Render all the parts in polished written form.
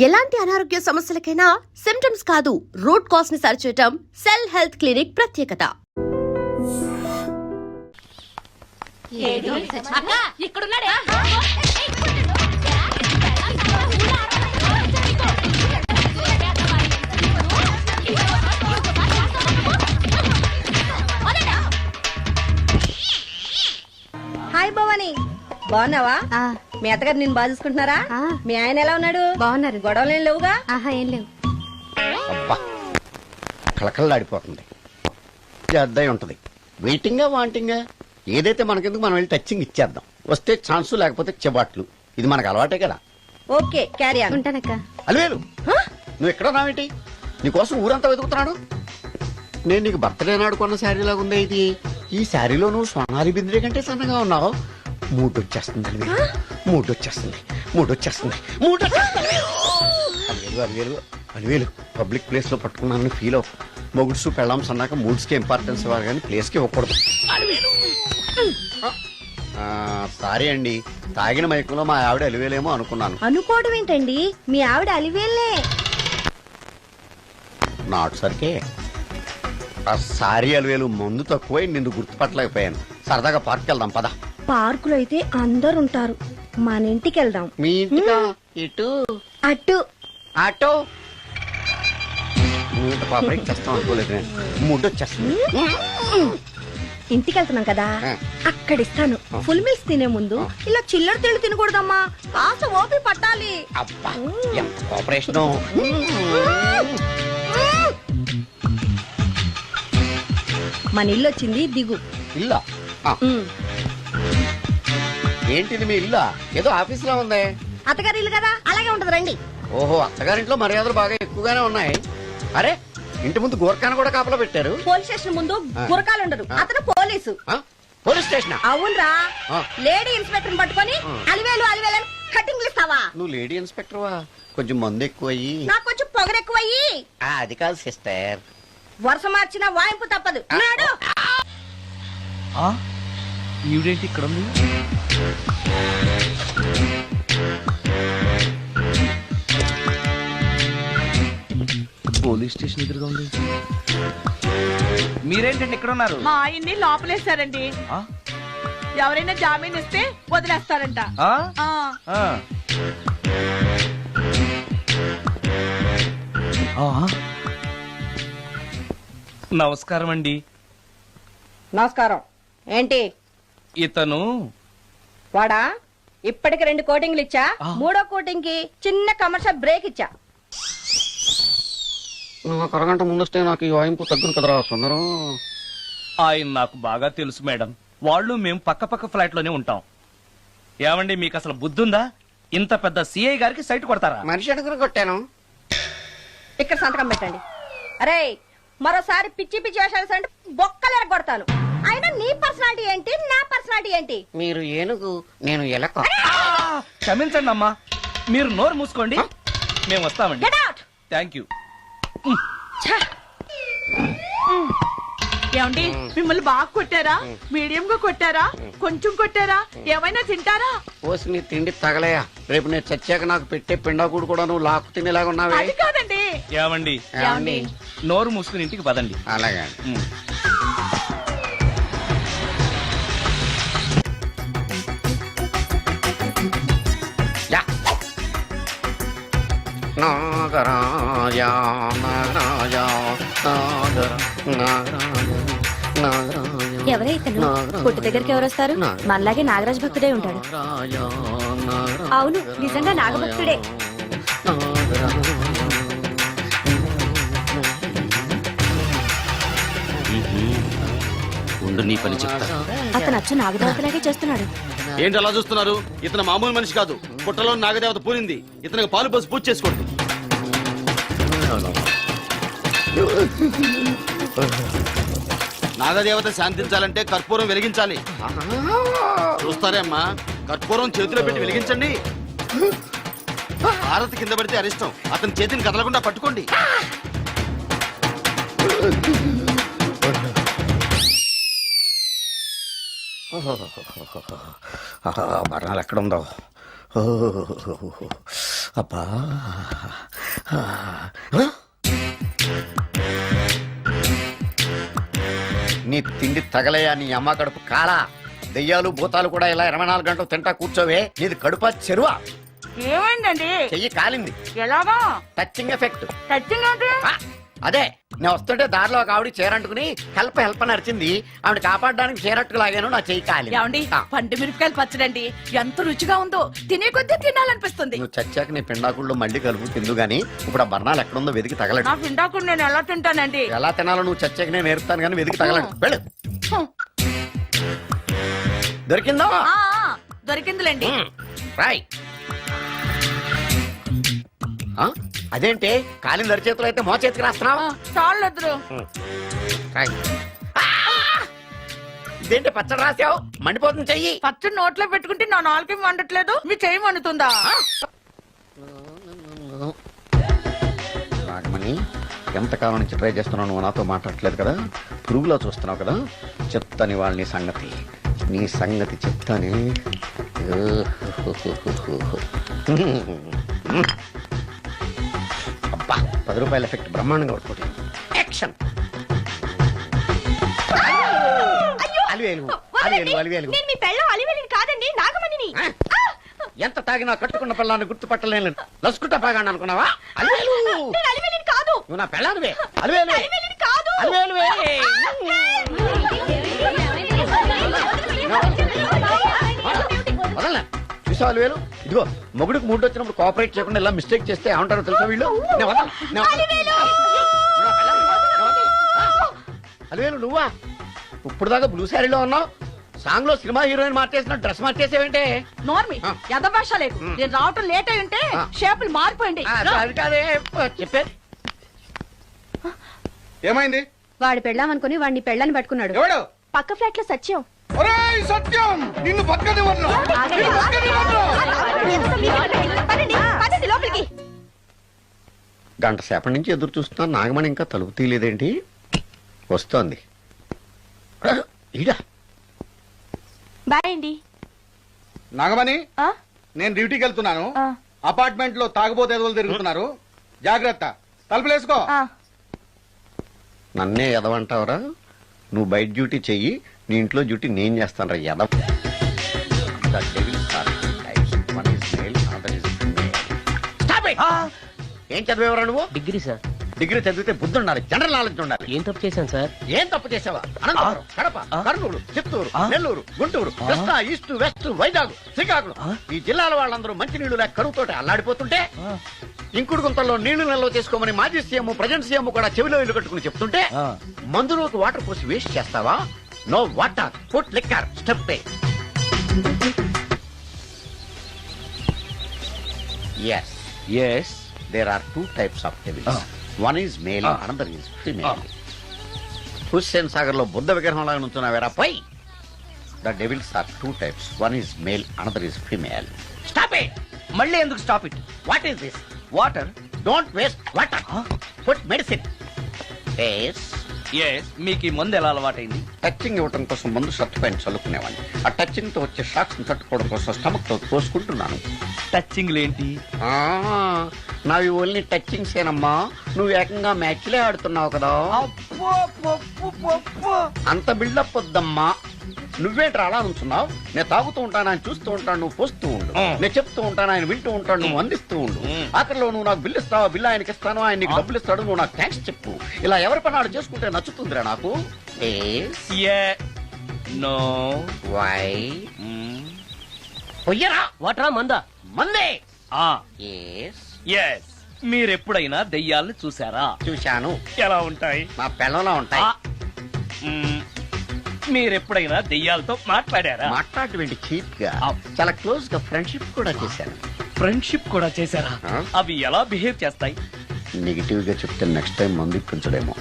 ఎలాంటి అనారోగ్య సమస్యలకైనా సిమ్టమ్స్ కాదు రూట్ కాజ్ ని సరిచేయటం సెల్ హెల్త్ క్లినిక్ ప్రత్యేకత. హాయ్ భవాని, బాగున్నావా? మీ అత్తగారు నిన్ను బాగా చూసుకుంటున్నారా? మీ ఆయన ఎలా ఉన్నాడు? బాగున్నారు. గొడవలు ఏం లేవుగా? ఏం లేవు. అబ్బా కళకళలాడిపోతుంది. అద్దయి ఉంటది. వెయిటింగా వాంటింగా ఏదైతే మనకెందుకు మనం వెళ్ళి టచ్చింగ్ ఇచ్చేద్దాం. వస్తే ఛాన్స్ లేకపోతే చెబాట్లు. ఇది మనకు అలవాటే కదా. Okay, carry on. ఉంటానక్క. అలివేలు నువ్వు ఎక్కడ రావేంటి? నీకోసం ఊరంతా వెతుకుతున్నాడు. నేను నీకు బర్త్డే నాడు కొన్న శారీ లాగా ఉందే ఇది. ఈ శారీలో నువ్వు సోనాలి బింద్రే కంటే సన్నగా ఉన్నావు. మూడొచ్చేస్తుంది అలివేలు, మూడొచ్చేస్తుంది, మూడొచ్చేస్తుంది, అలివేలు అలివేలు పబ్లిక్ ప్లేస్ లో పట్టుకున్నాను ఫీల్ అవు. మొగుడ్సు పెళ్ళాంస్ అన్నాక మూడ్స్ కి ఇంపార్టెన్స్ ఇవ్వాలి కానీ ప్లేస్ కి ఇవ్వకూడదు. సారీ అండి, తాగిన మైకంలో మా ఆవిడ అలివేలేమో అనుకున్నాను. అనుకోవడం ఏంటండి, మీ ఆవిడ అలివేలే. నాటు సరికే ఆ సారీ అలివేలు మందు తక్కువై నిన్ను గుర్తుపట్టలేకపోయాను. సరదాగా పార్క్ వెళ్దాం పద. పార్కులో అయితే అందరు ఉంటారు, మన ఇంటికి వెళ్దాం. మీ ఇంటికా? ఇటు అటు ఆటో పాపకి చేస్తాం అనుకోలేదు. నేను మూడొచ్చేస్తుంది. ఇంటికి వెళ్తున్నాం కదా, అక్కడ ఇస్తాను. ఫుల్ మీల్స్ తినే ముందు ఇలా చిల్లర తిళ్ళు తినకూడదమ్మా, కాస్త ఓపి పట్టాలి. అబ్బా ఎంత కోఆపరేషన్. మన ఇల్లు వచ్చింది, దిగు. ఇల్లా? ఏంటిది మీ ఇల్లా? ఏదో ఆఫీస్ లో ఉంది. అత్తగారి ఇల్లు కదా, అలాగే ఉంటది, రండి. ఓహో, అత్తగారింట్లో మర్యాదలు బాగా ఎక్కువగానే ఉన్నాయి. అరే ఇంటి ముందు గోర్ఖాను కూడా కాపలా పెట్టారు. పోలీస్ స్టేషన్ ముందు గురకాలు ఉండరు, అతను పోలీసు. Police station? అవునరా, లేడీ ఇన్స్పెక్టర్ పట్టుకొని అలివేలు అలివేలు కటింగ్ ఇస్తావా? నువ్వు లేడీ ఇన్స్పెక్టర్ వా? కొంచెం మందు ఎక్కువయ్యి. నాకు కొంచెం పొగరెక్కువయ్యి. అది కాదు సిస్టర్, వరుస మార్చిన వాయింపు తప్పదు. నాడు ఈవిడేంటి ఇక్కడ ఉంది? పోలీస్ స్టేషన్ ఎదురుగా ఉంది. మీరేంటండి ఇక్కడ ఉన్నారు? మా ఆయన్ని లోపలేశారండి. ఎవరైనా జామీన్ ఇస్తే వదిలేస్తారంట. నమస్కారం అండి. నమస్కారం. ఏంటి ఇతను? వాడా, ఇప్పటికి 2 కోటింగ్లు ఇచ్చా, 3వ కోటింగ్ కి చిన్న కమర్షియల్ బ్రేక్ ఇచ్చా. నువ్వు ఒక అరగంట ముందొస్తే నాకు ఈ వాయింపు తగ్గును కదరా సుందరం. ఆయన నాకు బాగా తెలుసు మేడం. వాళ్ళు మేము పక్క ఫ్లాట్ లోనే ఉంటాం. ఏమండి మీకు అసలు బుద్ధుందా? ఇంత పెద్ద సిఐ గారికి సైట్ కొడతారా? మనిషి అడుగురు కొట్టాను. ఇక్కడ సంతకం పెట్టండి. అరే, మరోసారి పిచ్చి పిచ్చి వేషాలు అంటే బొక్కలు కొడతాను. అయినా నీ పర్సనాలిటీ ఏంటి, నా పర్సనాలిటీ ఏంటి? మీరు ఏనుగు, నేను ఎలక. క్షమించండి అమ్మా, మీరు నోరు మూసుకోండి, మేము వస్తామండి. Get out! Thank you. ఏమండి, మిమ్మల్ని బాగా కొట్టారా, మీడియం గా కొట్టారా, కొంచెం కొట్టారా, ఏమైనా తింటారా? పోసి నీ తిండి తగలయా. రేపు నేను చచ్చాక నాకు పెట్టే పిండాకుడు కూడా నువ్వు లాక్కు తినేలాగా ఉన్నావే. అది కాదండి. ఏమండి, నోరు మూసుకుని ఇంటికి పదండి. అలాగే. నాగరాజా నాగరాజా ఎవరే ఇతను? పుట్టు దగ్గరికి ఎవరు వస్తారు? మనలాగే నాగరాజ్ భక్తుడే ఉంటాడు. అవును, నిజంగా నాగభక్తుడే. ఉండు, నీ పని చెప్తా. అతను అచ్చు నాగదేవతలాగే చేస్తున్నాడు. ఏంటి అలా చూస్తున్నారు? ఇతను మామూలు మనిషి కాదు. పుట్టలో నాగదేవత పూరింది. ఇతనికి పాలు పోసి పూజ చేసుకోండి. నాగదేవత శాంతించాలంటే కర్పూరం వెలిగించాలి. చూస్తారే అమ్మా, కర్పూరం చేతిలో పెట్టి వెలిగించండి. హారతి కింద పడితే అరిష్టం. అతని చేతిని కదలకుండా పట్టుకోండి. మరణాలు ఎక్కడుందో ఓ, అబ్బా ఆ? నీ తిండి తగలయా నీ అమ్మ కడుపు కాలా. దెయ్యాలు భూతాలు కూడా ఇలా 24 గంటలు తింటా కూర్చోవే. నీది కడుపా చెరువా? ఏమైందండి? చెయ్యి కాలింది. ఎలాగా? Touching effect. టచింగ్ అంటే? అదే నేను వస్తుంటే దారిలో ఒక ఆవిడ చీరంటుకుని హెల్ప్ అని అరిచింది. ఆవిడ కాపాడడానికి చీరట్టుకు లాగాను, నా చెయ్యి కాలి. ఏమండి, పండు మిరపకాయలు పచ్చడండి ఎంత రుచిగా ఉందో, తినే కొద్దీ తినాలనిపిస్తుంది. నువ్వు చచ్చాక నీ పిండాకుళ్ళు మళ్ళీ కలుపు తిందు గానీ ఇప్పుడు ఆ బర్ణాలు ఎక్కడుందో వెతికి తగలడు. నా పిండాకుడు నేను ఎలా తింటానండి? ఎలా తినాలో నువ్వు చచ్చాక నేను నేర్పుతాను కానీ వెతికి తగలడు. వెళ్ళు. దొరికిందా? ఆ, దొరికిందిలేండి. రాయ్. అదేంటి కాలిన దరిచేతులు అయితే మో చేతికి రాస్తున్నావు? చాలు వద్దురు. రాయ్. ఇదేంటి పచ్చడి రాసావు? మండిపోతుంది చెయ్యి. పచ్చడి నోట్లో పెట్టుకుంటే నా నాలుగేం వండట్లేదు, మీ చెయ్యి వండుతుందా? నాగమణి, ఎంతకాలం నుంచి ట్రై చేస్తున్నావు, నువ్వు నాతో మాట్లాడట్లేదు కదా, పురుగులో చూస్తున్నావు కదా, చెప్తాను వాళ్ళ నీ సంగతి చెప్తానే. అబ్బా 10 రూపాయల ఎఫెక్ట్ బ్రహ్మాండంగా పడుకోండి. యాక్షన్. అలివేలు. నేను మీ పెళ్ళం అలివేలిని కాదండి, నాగమణిని. ఎంత తాగినా కట్టుకున్న పిల్లాన్ని గుర్తుపట్టలేను. లసుకుంటా బాగా అనుకున్నావా? అలివేలు. నేను అలివేలిని కాదు. నువ్వు నా పిల్లానివే. అలివేలు. అలివేలిని కాదు. అలివేలువే. వదలనా? చూసావు అలివేలు? ఇదిగో మొగుడికి మూడు వచ్చినప్పుడు కోఆపరేట్ చేయకుండా ఇలా మిస్టేక్ చేస్తే ఏమంటారో తెలుసా వీళ్ళు? అలివేలు నువ్వా? ఇప్పుడు దాకా బ్లూ శారీలో ఉన్నావు, సాంగ్ లో సినిమా హీరోయిన్ మార్చేసిన డ్రెస్ మార్చేసేవేంటే? నోర్మి ఎదభాష లేదు. నేను రావటం లేట్ అయి ఉంటే షేపులు మారిపోయింది. అది కాదే చెప్పేది. ఏమైంది? వాడు పెళ్ళామనుకుని వాడిని పెళ్ళని పట్టుకున్నాడు. ఎవడు? పక్క ఫ్లాట్ లో సత్యం. ఒరేయ్ సత్యం, నిన్ను పక్కనివ్వను. పదండి లోపలికి. గంట సేపటి నుంచి ఎదురు చూస్తున్నా, నాగమణి ఇంకా తలుపు తీయలేదేంటి? వస్తోంది. ఈడా బాయ్ అండి. నాగమణి, నేను డ్యూటీకి వెళ్తున్నాను. అపార్ట్మెంట్ లో తాగుబోతు ఎదవలు తిరుగుతున్నారు, జాగ్రత్త. తలుపులేసుకో. నన్నే ఎదవంటావరా? నువ్వు బయట డ్యూటీ చెయ్యి, నీ ఇంట్లో డ్యూటీ నేను చేస్తాను రా ఎదవ. ఏం చదివేవరా నువ్వు? Degree sir. డిగ్రీ చదివితే బుద్ధి ఉండాలి, జనరల్ నాలెడ్జ్ ఉండాలి. ఏం తప్పు చేశాను సార్? ఏం తప్పు చేసావా? అనంతపురం, కడప, కర్నూలు, చిత్తూరు, నెల్లూరు, గుంటూరు, కృష్ణా, ఈస్ట్, వెస్ట్, వైజాగ్, శ్రీకాకుళం, ఈ జిల్లాల వాళ్ళందరూ మంచినీళ్లు లేక కరువుతోటి అల్లాడిపోతుంటే ఇంకుడు గుంతల్లో నీళ్లు నిల్వ చేసుకోమని మాజీ సీఎం, ప్రజెంట్ సీఎం కూడా చెవిలో ఇల్లు కట్టుకుని చెప్తుంటే మందులోకి వాటర్ పోసి వేస్ట్ చేస్తావా? No water, put liquor, step. Yes. Yes. There are two types of devils. One is male, another is female. Hussain Sagar లో బుద్ధ విగ్రహం లాగా నుంచున్నావేరా పై. The devils are two types. One is male, another is female. Stop it! మళ్ళీ ఎందుకు stop it? What is this? Water. Don't waste water. Put medicine. Yes. Yes. మీకు ఈ మందు ఎలా అలవాటైంది? టచింగ్ ఇవ్వటం కోసం ముందు షర్ట్ పైన చల్లుకునేవాడిని. ఆ టచింగ్ తో వచ్చే షాక్స్ ని తట్టుకోవడం కోసం స్టమక్ తో పోసుకుంటున్నాను. టచింగ్ లేంటి? నావి ఓన్లీ టచింగ్స్ ఏనమ్మా. నువ్వు ఏకంగా మ్యాచ్లే ఆడుతున్నావు కదా. అంత బిల్డప్ వద్దమ్మా. నువ్వేంట్రా అలా నుంచున్నావు? నేను తాగుతూ ఉంటాను, ఆయన చూస్తూ ఉంటాను, నువ్వు పోస్తూ ఉండు. నేను చెప్తూ ఉంటాను, ఆయన వింటూ ఉంటాడు, నువ్వు అందిస్తూ ఉండు. ఆఖరిలో నువ్వు నాకు బిల్లు ఇస్తావా, బిల్లు ఆయనకి ఇస్తాను, ఆయన నీకు డబ్బులు ఇస్తాడు, నువ్వు నాకు థ్యాంక్స్ చెప్పు. ఇలా ఎవరి పని ఆడు చేసుకుంటే నచ్చుతుందిరా నాకు. నో. వై? పొయ్యరా. వాటరా మందా? మందే. ఎస్. మీరెప్పుడైనా దెయ్యాలను చూసారా? చూశాను. ఎలా ఉంటాయి? నా పిల్లలా ఉంటాయి. మీరెప్పుడైనా దెయ్యాలతో మాట్లాడారా? మాట్లాడేటువంటి చీప్ గా, చాలా క్లోజ్ గా ఫ్రెండ్షిప్ కూడా చేశాను. ఫ్రెండ్షిప్ కూడా చేశారా? అవి ఎలా బిహేవ్ చేస్తాయి? నెగిటివ్ గా చెప్తే నెక్స్ట్ టైం మందు ఇప్పించడేమో.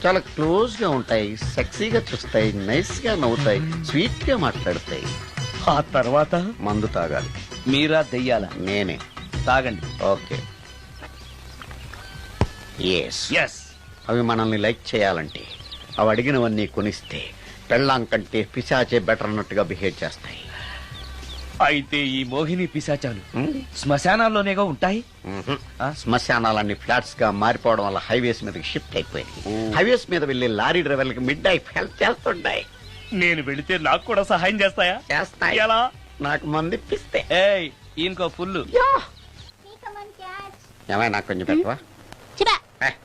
చాలా క్లోజ్ గా ఉంటాయి, సెక్సీగా చూస్తాయి, నైస్ గా నవ్వుతాయి, స్వీట్ గా మాట్లాడతాయి. ఆ తర్వాత మందు తాగాలి. మీరా దెయ్యాల? నేనే. తాగండి. ఓకే. ఎస్. అవి మనల్ని లైక్ చేయాలంటే అవి అడిగినవన్నీ కొనిస్తే పెళ్ళాం కంటే పిశాచే బెటర్ అన్నట్టుగా బిహేవ్ చేస్తాయి. అయితే ఈ మోహిని పిశాచాలు శ్మశానాల్లోనేగా ఉంటాయి. శ్మశానాలన్నీ ఫ్లాట్స్ గా మారిపోవడం వల్ల హైవేస్ మీదకి షిఫ్ట్ అయిపోయింది. హైవేస్ మీద వెళ్లి లారీ డ్రైవర్లకి మిడ్ నైట్ హెల్ప్ చేస్తుంటాయి. నేను వెళితే నాకు కూడా సహాయం చేస్తాయా? చేస్తాయి. ఎలా? నాకు మంది ఇప్పిస్తే. ఏయ్ ఈయనకో ఫుల్. ఏమైనా నాకు కొంచెం పెట్టవా?